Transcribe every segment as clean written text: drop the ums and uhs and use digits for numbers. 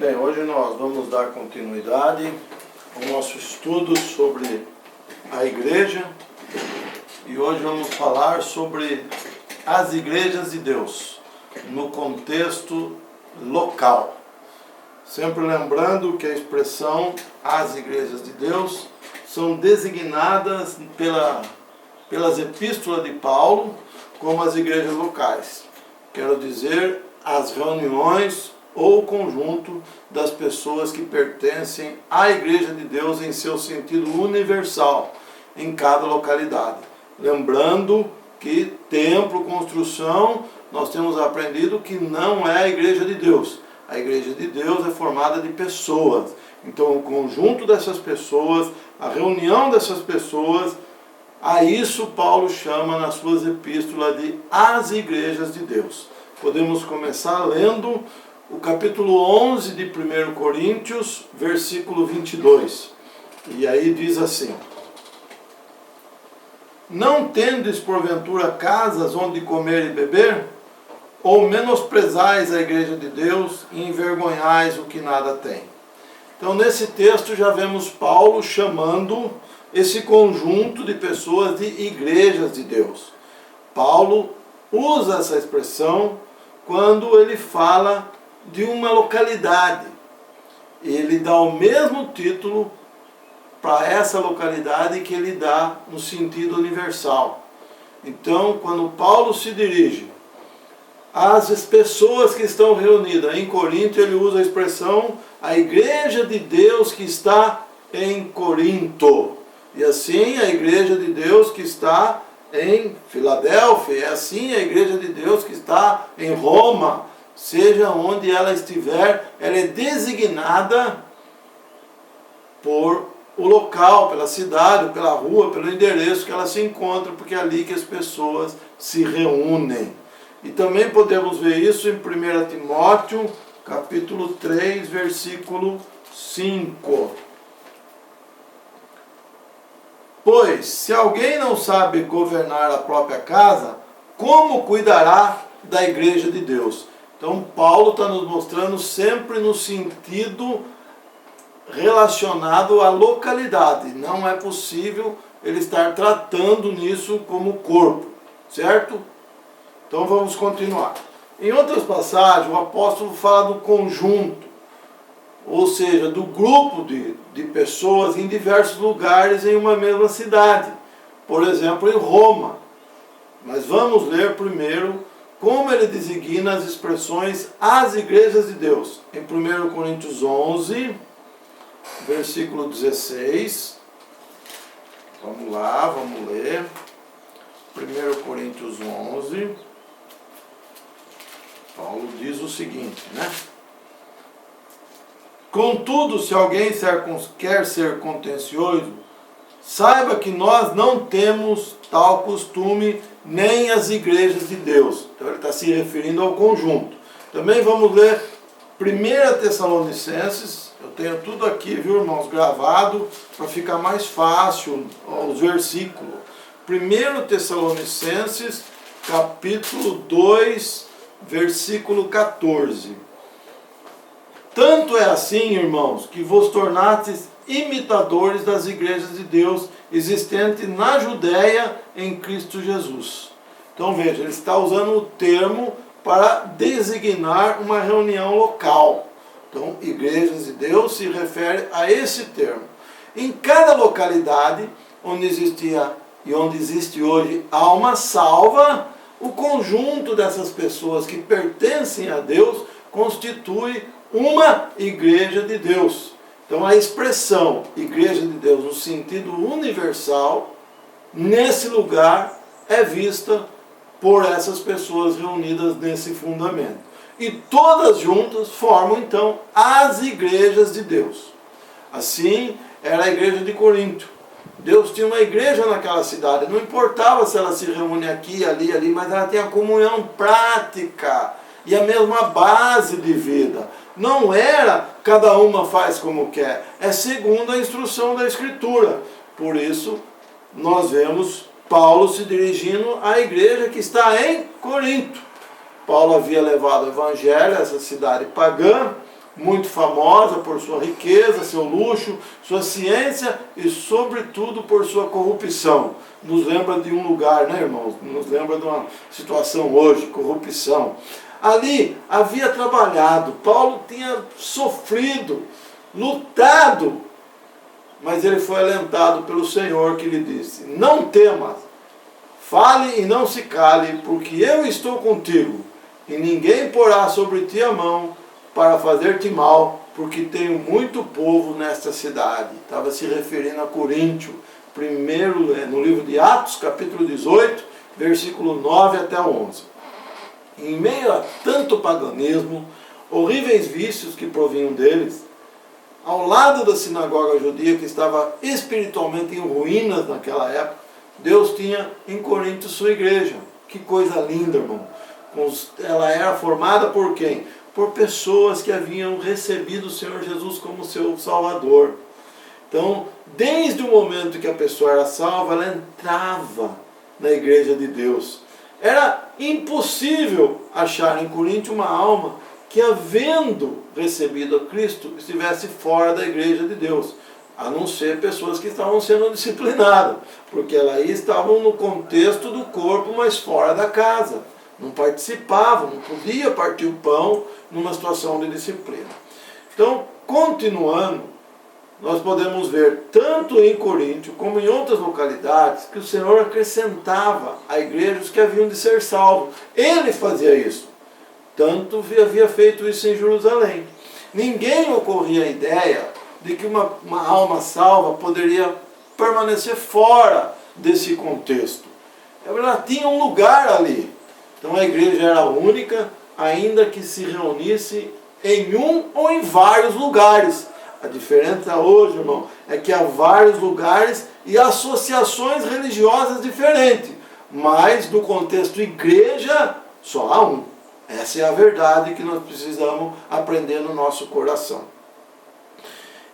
Bem, hoje nós vamos dar continuidade ao nosso estudo sobre a igreja e hoje vamos falar sobre as igrejas de Deus no contexto local. Sempre lembrando que a expressão as igrejas de Deus são designadas pelas epístolas de Paulo como as igrejas locais. Quero dizer, as reuniões ou conjunto das pessoas que pertencem à Igreja de Deus em seu sentido universal, em cada localidade. Lembrando que templo, construção, nós temos aprendido que não é a Igreja de Deus. A Igreja de Deus é formada de pessoas. Então, o conjunto dessas pessoas, a reunião dessas pessoas, a isso Paulo chama nas suas epístolas de as igrejas de Deus. Podemos começar lendo o capítulo 11 de 1 Coríntios, versículo 22. E aí diz assim: não tendes porventura casas onde comer e beber? Ou menosprezais a igreja de Deus e envergonhais o que nada tem? Então nesse texto já vemos Paulo chamando esse conjunto de pessoas de igrejas de Deus. Paulo usa essa expressão quando ele fala de uma localidade. Ele dá o mesmo título para essa localidade que ele dá no sentido universal. Então, quando Paulo se dirige às pessoas que estão reunidas em Corinto, ele usa a expressão a igreja de Deus que está em Corinto. E assim a igreja de Deus que está em Filadélfia, e assim a igreja de Deus que está em Roma, seja onde ela estiver, ela é designada por o local, pela cidade, pela rua, pelo endereço que ela se encontra, porque é ali que as pessoas se reúnem. E também podemos ver isso em 1 Timóteo, capítulo 3, versículo 5. Pois, se alguém não sabe governar a própria casa, como cuidará da igreja de Deus? Então, Paulo está nos mostrando sempre no sentido relacionado à localidade. Não é possível ele estar tratando nisso como corpo, certo? Então, vamos continuar. Em outras passagens, o apóstolo fala do conjunto, ou seja, do grupo de pessoas em diversos lugares em uma mesma cidade. Por exemplo, em Roma. Mas vamos ler primeiro como ele designa as expressões as igrejas de Deus. Em 1 Coríntios 11, versículo 16. Vamos lá, vamos ler. 1 Coríntios 11. Paulo diz o seguinte, né? Contudo, se alguém quer ser contencioso, saiba que nós não temos tal costume, nem as igrejas de Deus. Então ele está se referindo ao conjunto. Também vamos ler 1 Tessalonicenses. Eu tenho tudo aqui, viu, irmãos, gravado, para ficar mais fácil os versículos. 1 Tessalonicenses, capítulo 2, versículo 14. Tanto é assim, irmãos, que vos tornastes imitadores das igrejas de Deus existentes na Judéia em Cristo Jesus. Então veja, ele está usando o termo para designar uma reunião local. Então, igrejas de Deus se refere a esse termo. Em cada localidade onde existia e onde existe hoje alma salva, o conjunto dessas pessoas que pertencem a Deus constitui uma igreja de Deus. Então a expressão igreja de Deus no sentido universal, nesse lugar, é vista por essas pessoas reunidas nesse fundamento. E todas juntas formam então as igrejas de Deus. Assim era a igreja de Corinto. Deus tinha uma igreja naquela cidade, não importava se ela se reúne aqui, ali, mas ela tinha comunhão prática e a mesma base de vida. Não era cada uma faz como quer, é segundo a instrução da Escritura. Por isso, nós vemos Paulo se dirigindo à igreja que está em Corinto. Paulo havia levado o evangelho a essa cidade pagã, muito famosa por sua riqueza, seu luxo, sua ciência e, sobretudo, por sua corrupção. Nos lembra de um lugar, né, irmãos? Nos lembra de uma situação hoje, corrupção. Ali havia trabalhado, Paulo tinha sofrido, lutado, mas ele foi alentado pelo Senhor, que lhe disse: não temas, fale e não se cale, porque eu estou contigo, e ninguém porá sobre ti a mão para fazer-te mal, porque tenho muito povo nesta cidade. Estava se referindo a Coríntio, primeiro, no livro de Atos, capítulo 18, versículo 9 até 11. Em meio a tanto paganismo, horríveis vícios que provinham deles, ao lado da sinagoga judia, que estava espiritualmente em ruínas naquela época, Deus tinha em Corinto sua igreja. Que coisa linda, irmão. Ela era formada por quem? Por pessoas que haviam recebido o Senhor Jesus como seu Salvador. Então, desde o momento que a pessoa era salva, ela entrava na igreja de Deus. Era impossível achar em Corinto uma alma que, havendo recebido a Cristo, estivesse fora da igreja de Deus, a não ser pessoas que estavam sendo disciplinadas, porque elas aí estavam no contexto do corpo, mas fora da casa, não participavam, não podia partir o pão numa situação de disciplina. Então, continuando, nós podemos ver, tanto em Coríntio como em outras localidades, que o Senhor acrescentava a igreja os que haviam de ser salvos. Ele fazia isso. Tanto havia feito isso em Jerusalém. Ninguém ocorria a ideia de que uma alma salva poderia permanecer fora desse contexto. Ela tinha um lugar ali. Então a igreja era única, ainda que se reunisse em um ou em vários lugares. A diferença hoje, irmão, é que há vários lugares e associações religiosas diferentes. Mas no contexto igreja, só há um. Essa é a verdade que nós precisamos aprender no nosso coração.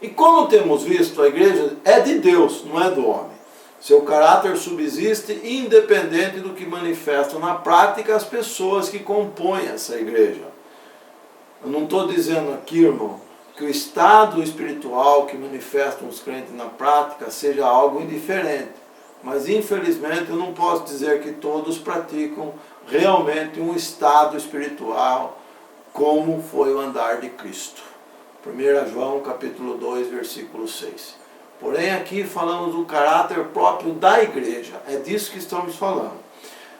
E como temos visto, a igreja é de Deus, não é do homem. Seu caráter subsiste independente do que manifestam na prática as pessoas que compõem essa igreja. Eu não estou dizendo aqui, irmão, que o estado espiritual que manifestam os crentes na prática seja algo indiferente. Mas, infelizmente, eu não posso dizer que todos praticam realmente um estado espiritual como foi o andar de Cristo. 1 João capítulo 2, versículo 6. Porém, aqui falamos do caráter próprio da igreja. É disso que estamos falando.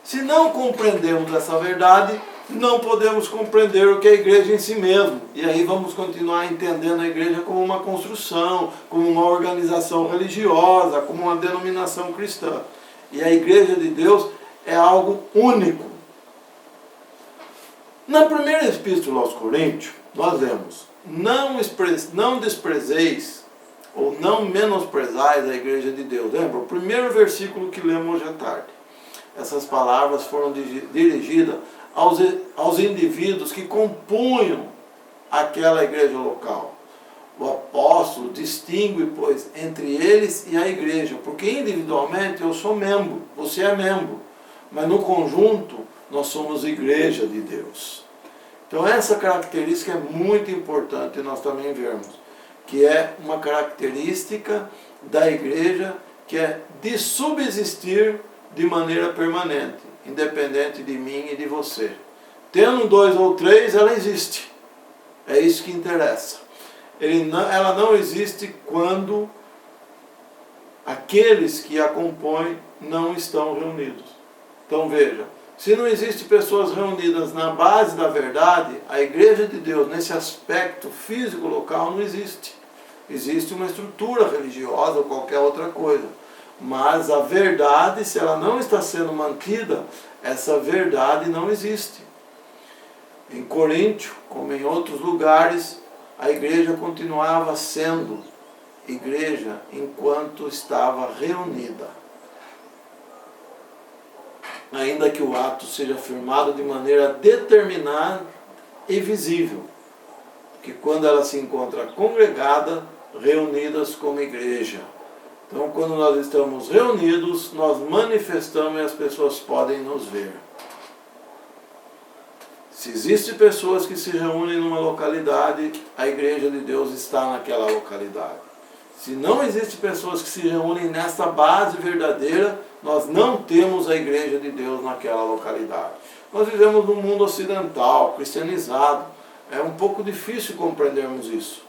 Se não compreendemos essa verdade, não podemos compreender o que é a igreja em si mesmo. E aí vamos continuar entendendo a igreja como uma construção, como uma organização religiosa, como uma denominação cristã. E a igreja de Deus é algo único. Na primeira epístola aos Coríntios, nós lemos: não desprezeis ou não menosprezais a igreja de Deus. Lembra? O primeiro versículo que lemos hoje à tarde. Essas palavras foram dirigidas aos indivíduos que compunham aquela igreja local. O apóstolo distingue, pois, entre eles e a igreja, porque individualmente eu sou membro, você é membro, mas no conjunto nós somos igreja de Deus. Então essa característica é muito importante nós também vermos, que é uma característica da igreja que é de subsistir de maneira permanente, independente de mim e de você. Tendo 2 ou 3, ela existe. É isso que interessa. Ela não existe quando aqueles que a compõem não estão reunidos. Então veja, se não existem pessoas reunidas na base da verdade, a igreja de Deus, nesse aspecto físico local, não existe. Existe uma estrutura religiosa ou qualquer outra coisa. Mas a verdade, se ela não está sendo mantida, essa verdade não existe. Em Coríntio, como em outros lugares, a igreja continuava sendo igreja enquanto estava reunida. Ainda que o ato seja firmado de maneira determinada e visível, que quando ela se encontra congregada, reunidas como igreja. Então, quando nós estamos reunidos, nós manifestamos e as pessoas podem nos ver. Se existem pessoas que se reúnem numa localidade, a igreja de Deus está naquela localidade. Se não existem pessoas que se reúnem nessa base verdadeira, nós não temos a igreja de Deus naquela localidade. Nós vivemos num mundo ocidental, cristianizado. É um pouco difícil compreendermos isso.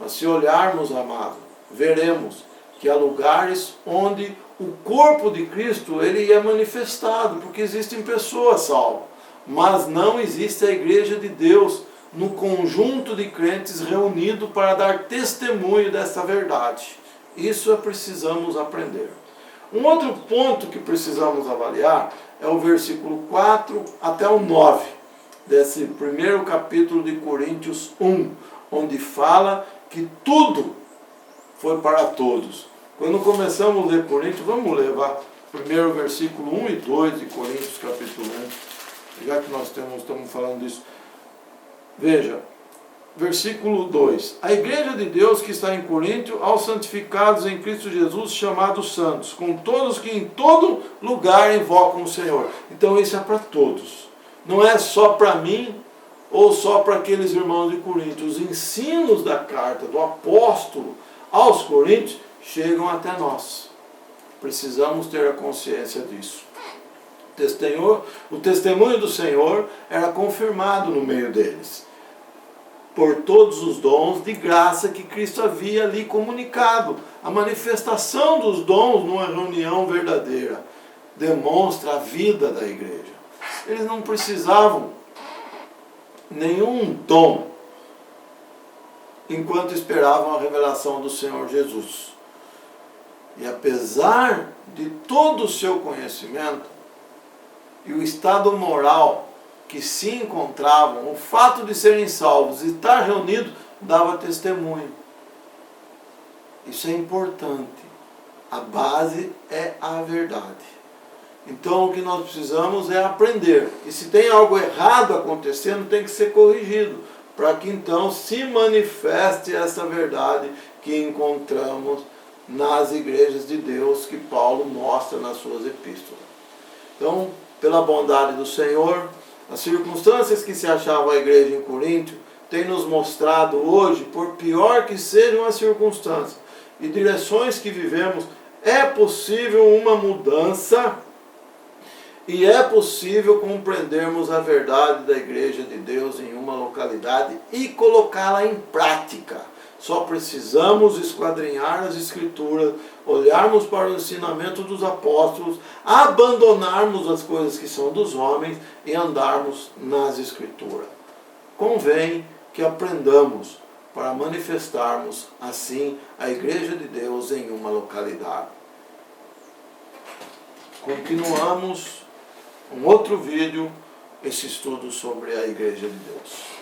Mas se olharmos, amado, veremos que há lugares onde o corpo de Cristo ele é manifestado, porque existem pessoas salvas. Mas não existe a igreja de Deus no conjunto de crentes reunido para dar testemunho dessa verdade. Isso precisamos aprender. Um outro ponto que precisamos avaliar é o versículo 4 até o 9, desse primeiro capítulo de Coríntios 1, onde fala que tudo foi para todos. Quando começamos a ler Coríntios, vamos levar primeiro versículo 1 e 2 de Coríntios capítulo 1, já que nós estamos falando disso. Veja, versículo 2. A igreja de Deus que está em Coríntio, aos santificados em Cristo Jesus, chamados santos, com todos que em todo lugar invocam o Senhor. Então isso é para todos. Não é só para mim ou só para aqueles irmãos de Coríntio. Os ensinos da carta do apóstolo aos Coríntios chegam até nós. Precisamos ter a consciência disso. O testemunho do Senhor era confirmado no meio deles, por todos os dons de graça que Cristo havia ali comunicado. A manifestação dos dons numa reunião verdadeira demonstra a vida da igreja. Eles não precisavam nenhum dom enquanto esperavam a revelação do Senhor Jesus. E apesar de todo o seu conhecimento e o estado moral que se encontravam, o fato de serem salvos e estar reunidos dava testemunho. Isso é importante. A base é a verdade. Então o que nós precisamos é aprender. E se tem algo errado acontecendo, tem que ser corrigido, para que então se manifeste essa verdade que encontramos nas igrejas de Deus que Paulo mostra nas suas epístolas. Então, pela bondade do Senhor, as circunstâncias que se achava a igreja em Coríntio têm nos mostrado hoje, por pior que sejam as circunstâncias e direções que vivemos, é possível uma mudança e é possível compreendermos a verdade da igreja de Deus em uma localidade e colocá-la em prática. Só precisamos esquadrinhar as Escrituras, olharmos para o ensinamento dos apóstolos, abandonarmos as coisas que são dos homens e andarmos nas Escrituras. Convém que aprendamos para manifestarmos assim a igreja de Deus em uma localidade. Continuamos um outro vídeo, esse estudo sobre a igreja de Deus.